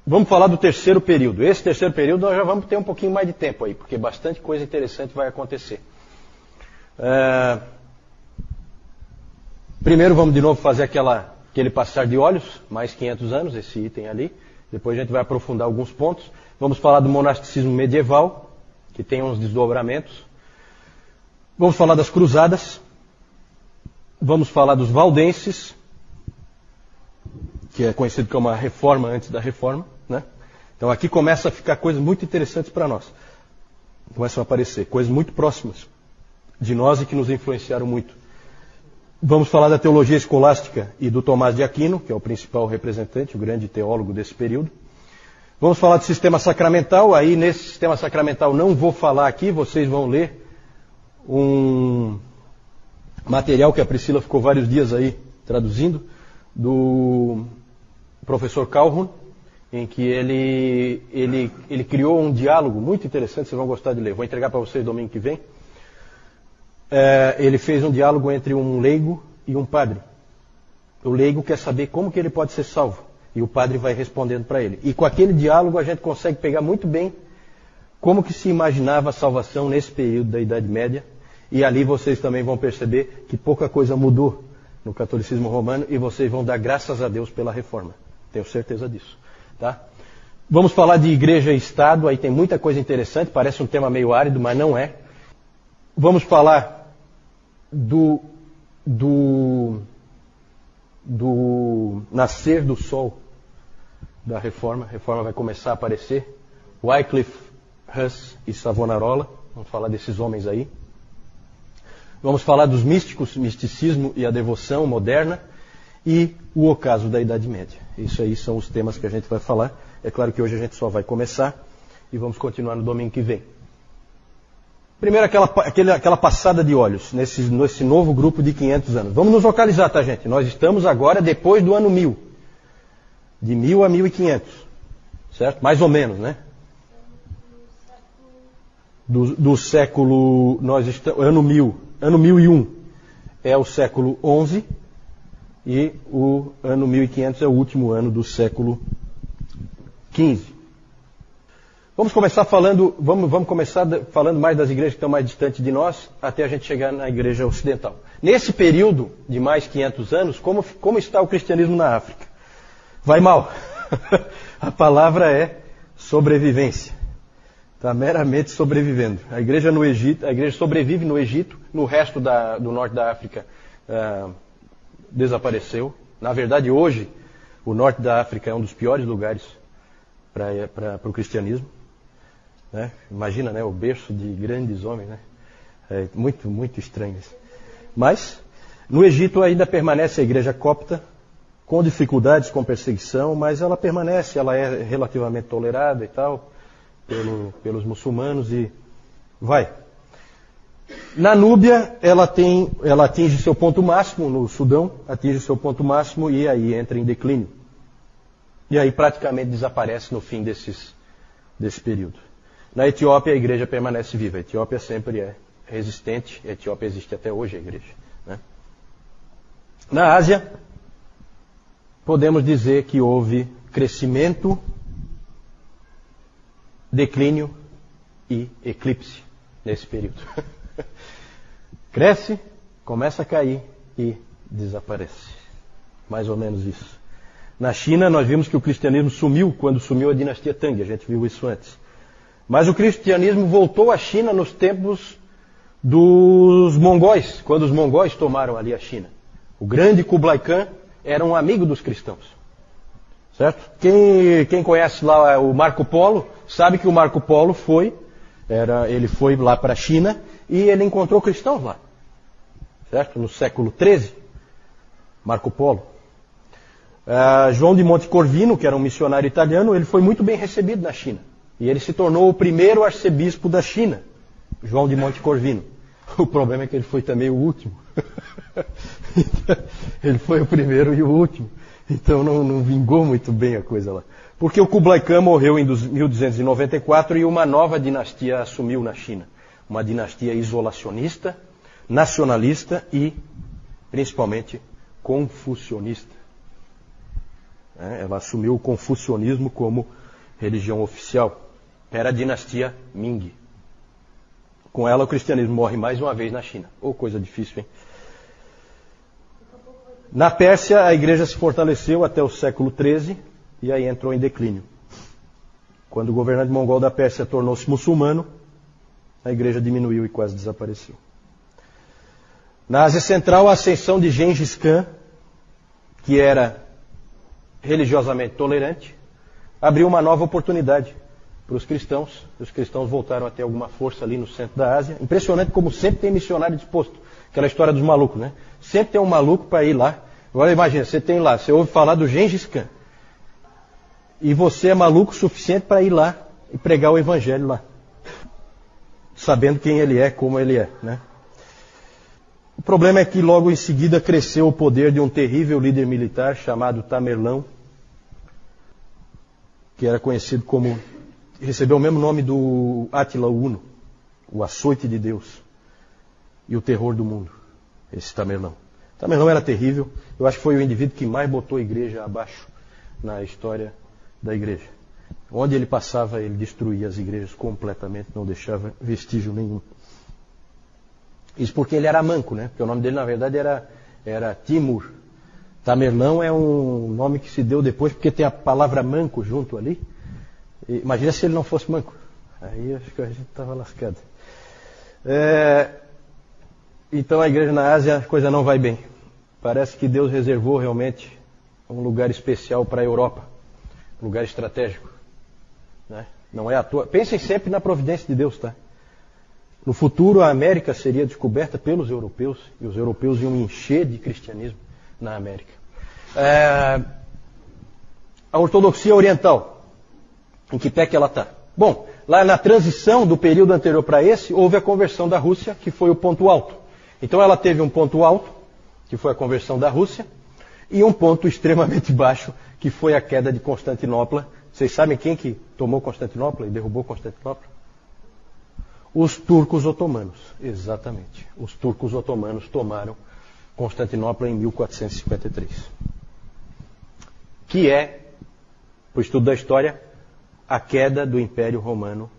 Vamos falar do terceiro período. Esse terceiro período nós já vamos ter um pouquinho mais de tempo aí, porque bastante coisa interessante vai acontecer. Primeiro vamos de novo fazer aquele passar de olhos, mais 500 anos, esse item ali. Depois a gente vai aprofundar alguns pontos. Vamos falar do monasticismo medieval, que tem uns desdobramentos. Vamos falar das cruzadas. Vamos falar dos valdenses, que é conhecido como a reforma antes da reforma, né? Então aqui começa a ficar coisas muito interessantes para nós. Começam a aparecer coisas muito próximas de nós e que nos influenciaram muito. Vamos falar da teologia escolástica e do Tomás de Aquino, que é o principal representante, o grande teólogo desse período. Vamos falar do sistema sacramental. Aí nesse sistema sacramental não vou falar aqui, vocês vão ler um material que a Priscila ficou vários dias aí traduzindo, do professor Calhoun, em que ele criou um diálogo muito interessante, vocês vão gostar de ler. Vou entregar para vocês domingo que vem. Ele fez um diálogo entre um leigo e um padre. O leigo quer saber como que ele pode ser salvo, e o padre vai respondendo para ele. E com aquele diálogo a gente consegue pegar muito bem como que se imaginava a salvação nesse período da Idade Média, e ali vocês também vão perceber que pouca coisa mudou no catolicismo romano, e vocês vão dar graças a Deus pela reforma. Tenho certeza disso. Tá? Vamos falar de igreja e Estado, aí tem muita coisa interessante, parece um tema meio árido, mas não é. Vamos falar do nascer do sol da reforma. A reforma vai começar a aparecer. Wycliffe, Hus e Savonarola, vamos falar desses homens aí. Vamos falar dos místicos, misticismo e a devoção moderna e o ocaso da Idade Média. Isso aí são os temas que a gente vai falar. É claro que hoje a gente só vai começar e vamos continuar no domingo que vem. Primeiro aquela passada de olhos nesse novo grupo de 500 anos. Vamos nos localizar, tá, gente? Nós estamos agora depois do ano 1000. De 1000 a 1500. Certo? Mais ou menos, né? Do século... Nós estamos... Ano 1001 é o século 11 e o ano 1500 é o último ano do século 15. Vamos começar falando mais das igrejas que estão mais distantes de nós, até a gente chegar na igreja ocidental. Nesse período de mais 500 anos, como está o cristianismo na África? Vai mal. A palavra é sobrevivência. Está meramente sobrevivendo. A igreja sobrevive no Egito, no resto do norte da África desapareceu. Na verdade, hoje, o norte da África é um dos piores lugares para o cristianismo. Né? Imagina, né, o berço de grandes homens. Né? É muito, muito estranho isso. Mas, no Egito ainda permanece a igreja copta, com dificuldades, com perseguição, mas ela permanece, ela é relativamente tolerada e tal, pelos muçulmanos e vai. Na Núbia, ela atinge seu ponto máximo, no Sudão, atinge seu ponto máximo e aí entra em declínio. E aí praticamente desaparece no fim desse período. Na Etiópia, a igreja permanece viva. A Etiópia sempre é resistente, a Etiópia existe até hoje, a igreja. Né? Na Ásia, podemos dizer que houve crescimento, declínio e eclipse nesse período. Cresce, começa a cair e desaparece. Mais ou menos isso. Na China, nós vimos que o cristianismo sumiu quando sumiu a dinastia Tang, a gente viu isso antes. Mas o cristianismo voltou à China nos tempos dos mongóis, quando os mongóis tomaram ali a China. O grande Kublai Khan era um amigo dos cristãos. Certo? Quem conhece lá o Marco Polo, sabe que o Marco Polo ele foi lá para a China e ele encontrou cristãos lá. Certo? No século XIII, Marco Polo. João de Monte Corvino, que era um missionário italiano, ele foi muito bem recebido na China. E ele se tornou o primeiro arcebispo da China, João de Monte Corvino. O problema é que ele foi também o último. Ele foi o primeiro e o último. Então não vingou muito bem a coisa lá. Porque o Kublai Khan morreu em 1294 e uma nova dinastia assumiu na China. Uma dinastia isolacionista, nacionalista e, principalmente, confucionista. Ela assumiu o confucionismo como religião oficial, era a dinastia Ming. Com ela o cristianismo morre mais uma vez na China. Ô, coisa difícil, hein? Na Pérsia a igreja se fortaleceu até o século XIII e aí entrou em declínio. Quando o governante mongol da Pérsia tornou-se muçulmano, a igreja diminuiu e quase desapareceu. Na Ásia Central, a ascensão de Gengis Khan, que era religiosamente tolerante, abriu uma nova oportunidade para os cristãos. Os cristãos voltaram a ter alguma força ali no centro da Ásia. Impressionante como sempre tem missionário disposto. Aquela história dos malucos, né? Sempre tem um maluco para ir lá. Agora imagina, você ouve falar do Gengis Khan. E você é maluco o suficiente para ir lá e pregar o evangelho lá. Sabendo quem ele é, como ele é, né? O problema é que logo em seguida cresceu o poder de um terrível líder militar chamado Tamerlão, que era conhecido como, recebeu o mesmo nome do Átila Uno, o açoite de Deus e o terror do mundo, esse Tamerlão. Tamerlão era terrível, eu acho que foi o indivíduo que mais botou a igreja abaixo na história da igreja. Onde ele passava, ele destruía as igrejas completamente, não deixava vestígio nenhum. Isso porque ele era manco, né? Porque o nome dele, na verdade, era Timur. Tamerlão é um nome que se deu depois, porque tem a palavra manco junto ali. E, imagina se ele não fosse manco. Aí acho que a gente estava lascado. Então a igreja na Ásia, a coisa não vai bem. Parece que Deus reservou realmente um lugar especial para a Europa. Um lugar estratégico. Né? Não é à toa. Pensem sempre na providência de Deus, tá? No futuro, a América seria descoberta pelos europeus, e os europeus iam encher de cristianismo na América. A ortodoxia oriental, em que pé que ela está? Bom, lá na transição do período anterior para esse, houve a conversão da Rússia, que foi o ponto alto. Então ela teve um ponto alto, que foi a conversão da Rússia, e um ponto extremamente baixo, que foi a queda de Constantinopla. Vocês sabem quem que tomou Constantinopla e derrubou Constantinopla? Os turcos otomanos, exatamente. Os turcos otomanos tomaram Constantinopla em 1453. Que é, para o estudo da história, a queda do Império Romano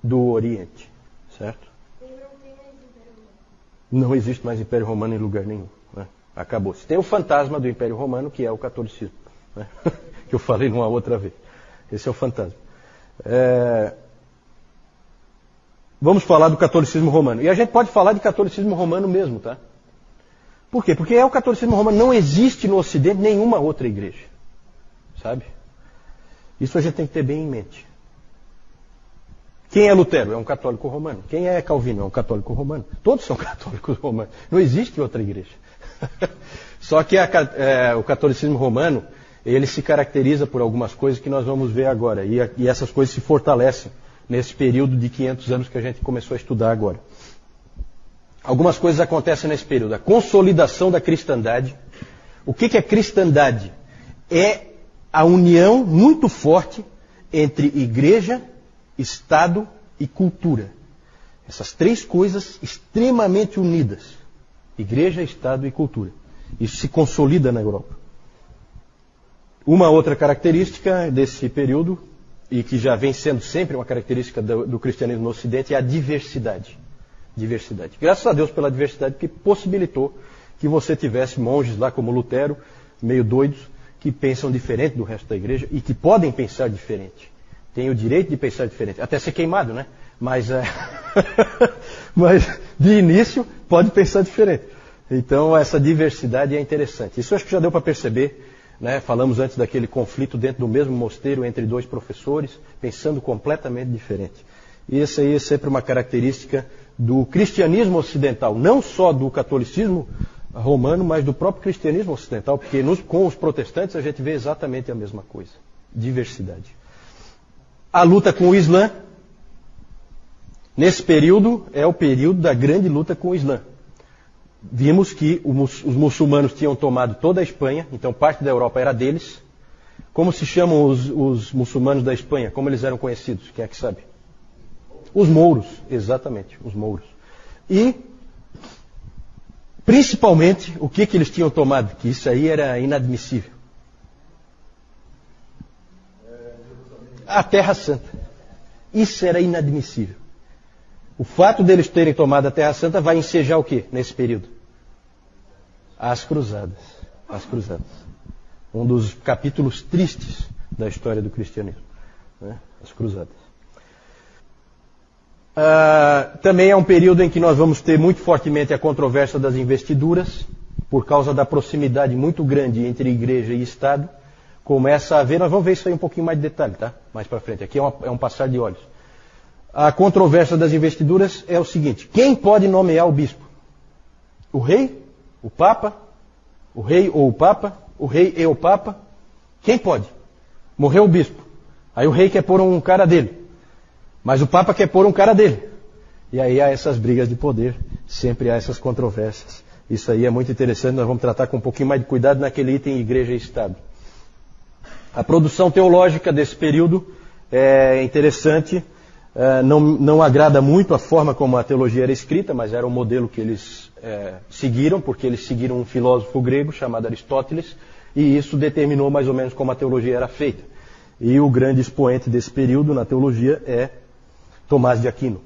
do Oriente. Certo? Não existe mais Império Romano em lugar nenhum. Né? Acabou-se. Tem o fantasma do Império Romano, que é o catolicismo. Né? Que eu falei numa outra vez. Esse é o fantasma. Vamos falar do catolicismo romano. E a gente pode falar de catolicismo romano mesmo, tá? Por quê? Porque o catolicismo romano. Não existe no Ocidente nenhuma outra igreja. Sabe? Isso a gente tem que ter bem em mente. Quem é Lutero? É um católico romano. Quem é Calvino? É um católico romano. Todos são católicos romanos. Não existe outra igreja. Só que o catolicismo romano, ele se caracteriza por algumas coisas que nós vamos ver agora. E essas coisas se fortalecem nesse período de 500 anos que a gente começou a estudar agora. Algumas coisas acontecem nesse período. A consolidação da cristandade. O que é cristandade? É a união muito forte entre igreja, Estado e cultura. Essas três coisas extremamente unidas. Igreja, Estado e cultura. Isso se consolida na Europa. Uma outra característica desse período, e que já vem sendo sempre uma característica do cristianismo no Ocidente, é a diversidade. Diversidade. Graças a Deus pela diversidade que possibilitou que você tivesse monges lá como Lutero, meio doidos, que pensam diferente do resto da igreja e que podem pensar diferente. Tem o direito de pensar diferente. Até ser queimado, né? Mas de início pode pensar diferente. Então essa diversidade é interessante. Isso acho que já deu para perceber. Né? Falamos antes daquele conflito dentro do mesmo mosteiro entre dois professores, pensando completamente diferente. E essa aí é sempre uma característica do cristianismo ocidental, não só do catolicismo romano, mas do próprio cristianismo ocidental, porque com os protestantes a gente vê exatamente a mesma coisa. Diversidade. A luta com o Islã, nesse período, é o período da grande luta com o Islã. Vimos que os muçulmanos tinham tomado toda a Espanha, então parte da Europa era deles. Como se chamam os muçulmanos da Espanha? Como eles eram conhecidos? Quem é que sabe? Os mouros, exatamente, os mouros. E, principalmente, o que eles tinham tomado? Que isso aí era inadmissível. a Terra Santa. Isso era inadmissível. O fato deles terem tomado a Terra Santa vai ensejar o quê nesse período? As Cruzadas. As Cruzadas. Um dos capítulos tristes da história do cristianismo. Né? As Cruzadas. Também é um período em que nós vamos ter muito fortemente a controvérsia das investiduras, por causa da proximidade muito grande entre igreja e Estado. Começa a haver, nós vamos ver isso aí um pouquinho mais de detalhe, tá? Mais para frente. Aqui é um passar de olhos. A controvérsia das investiduras é o seguinte: quem pode nomear o bispo? O rei? O papa? O rei ou o papa? O rei e o papa? Quem pode? Morreu o bispo. Aí o rei quer pôr um cara dele. Mas o papa quer pôr um cara dele. E aí há essas brigas de poder. Sempre há essas controvérsias. Isso aí é muito interessante. Nós vamos tratar com um pouquinho mais de cuidado naquele item igreja e Estado. A produção teológica desse período é interessante. Não agrada muito a forma como a teologia era escrita, mas era o modelo que eles seguiram, porque eles seguiram um filósofo grego chamado Aristóteles, e isso determinou mais ou menos como a teologia era feita. E o grande expoente desse período na teologia é Tomás de Aquino.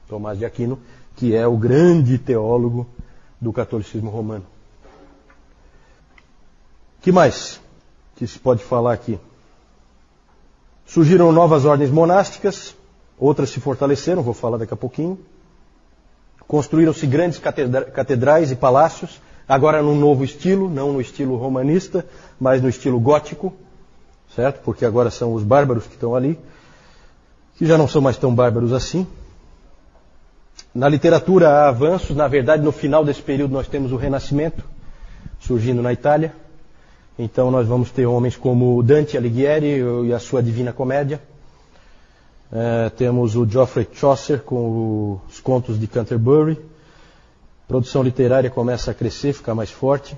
Tomás de Aquino, que é o grande teólogo do catolicismo romano. O que mais que se pode falar aqui? Surgiram novas ordens monásticas, outras se fortaleceram, vou falar daqui a pouquinho. Construíram-se grandes catedrais e palácios, agora num novo estilo, não no estilo romanista, mas no estilo gótico, certo? Porque agora são os bárbaros que estão ali, que já não são mais tão bárbaros assim. Na literatura há avanços, na verdade no final desse período nós temos o Renascimento, surgindo na Itália. Então nós vamos ter homens como Dante Alighieri e a sua Divina Comédia. Temos o Geoffrey Chaucer com os Contos de Canterbury. A produção literária começa a crescer, ficar mais forte.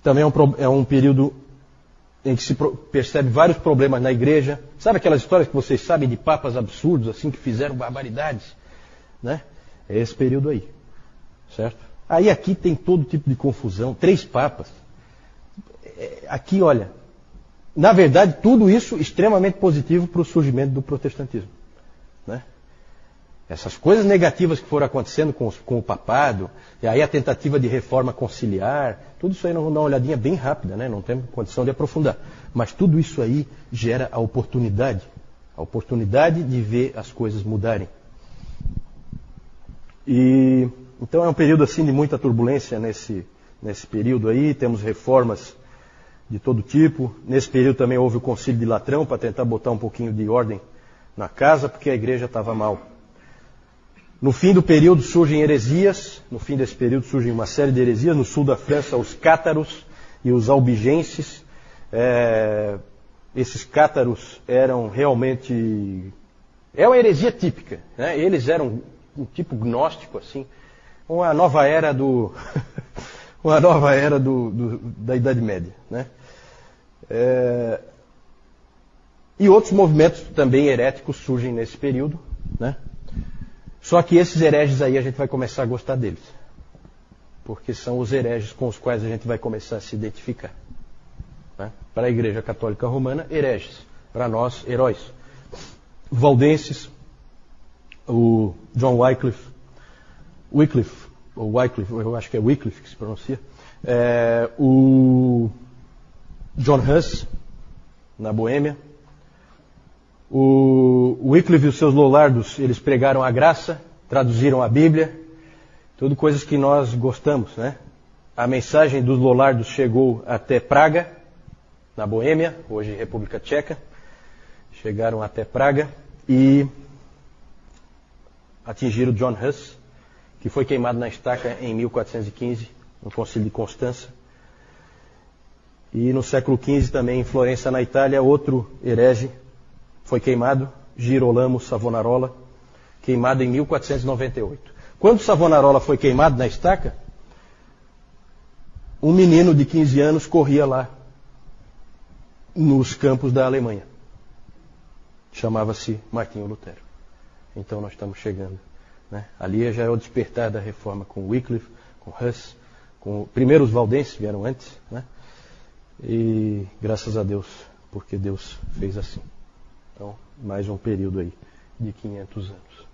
Também é um período em que se percebe vários problemas na igreja. Sabe aquelas histórias que vocês sabem de papas absurdos, assim, que fizeram barbaridades? Né? É esse período aí, certo? Aí aqui tem todo tipo de confusão, 3 papas. Aqui, olha, na verdade, tudo isso extremamente positivo para o surgimento do protestantismo. Né? Essas coisas negativas que foram acontecendo com o papado, e aí a tentativa de reforma conciliar, tudo isso aí nós vamos dar uma olhadinha bem rápida, né? Não temos condição de aprofundar. Mas tudo isso aí gera a oportunidade de ver as coisas mudarem. E então é um período assim de muita turbulência nesse período aí, temos reformas de todo tipo. Nesse período também houve o Concílio de Latrão para tentar botar um pouquinho de ordem na casa, porque a igreja estava mal. No fim do período surgem heresias, no fim desse período surgem uma série de heresias. No sul da França, os cátaros e os albigenses. Esses cátaros eram realmente... É uma heresia típica, né? Eles eram um tipo gnóstico, assim, uma nova era da Idade Média, né? E outros movimentos também heréticos surgem nesse período, né? Só que esses hereges aí a gente vai começar a gostar deles, porque são os hereges com os quais a gente vai começar a se identificar, né? Para a Igreja Católica Romana, hereges. Para nós, heróis. Valdenses, o John Wycliffe, eu acho que é Wycliffe que se pronuncia, o John Huss, na Boêmia. O Wycliffe e os seus Lollardos, eles pregaram a graça, traduziram a Bíblia, tudo coisas que nós gostamos, né? A mensagem dos Lollardos chegou até Praga, na Boêmia, hoje República Tcheca. Chegaram até Praga e atingiram John Huss, que foi queimado na estaca em 1415, no Concílio de Constança. E no século XV também, em Florença, na Itália, outro herege foi queimado, Girolamo Savonarola, queimado em 1498. Quando Savonarola foi queimado na estaca, um menino de 15 anos corria lá, nos campos da Alemanha. Chamava-se Martinho Lutero. Então nós estamos chegando, né? Ali já é o despertar da reforma com Wycliffe, com Huss, primeiro os valdenses vieram antes, né? E graças a Deus, porque Deus fez assim. Então, mais um período aí de 500 anos.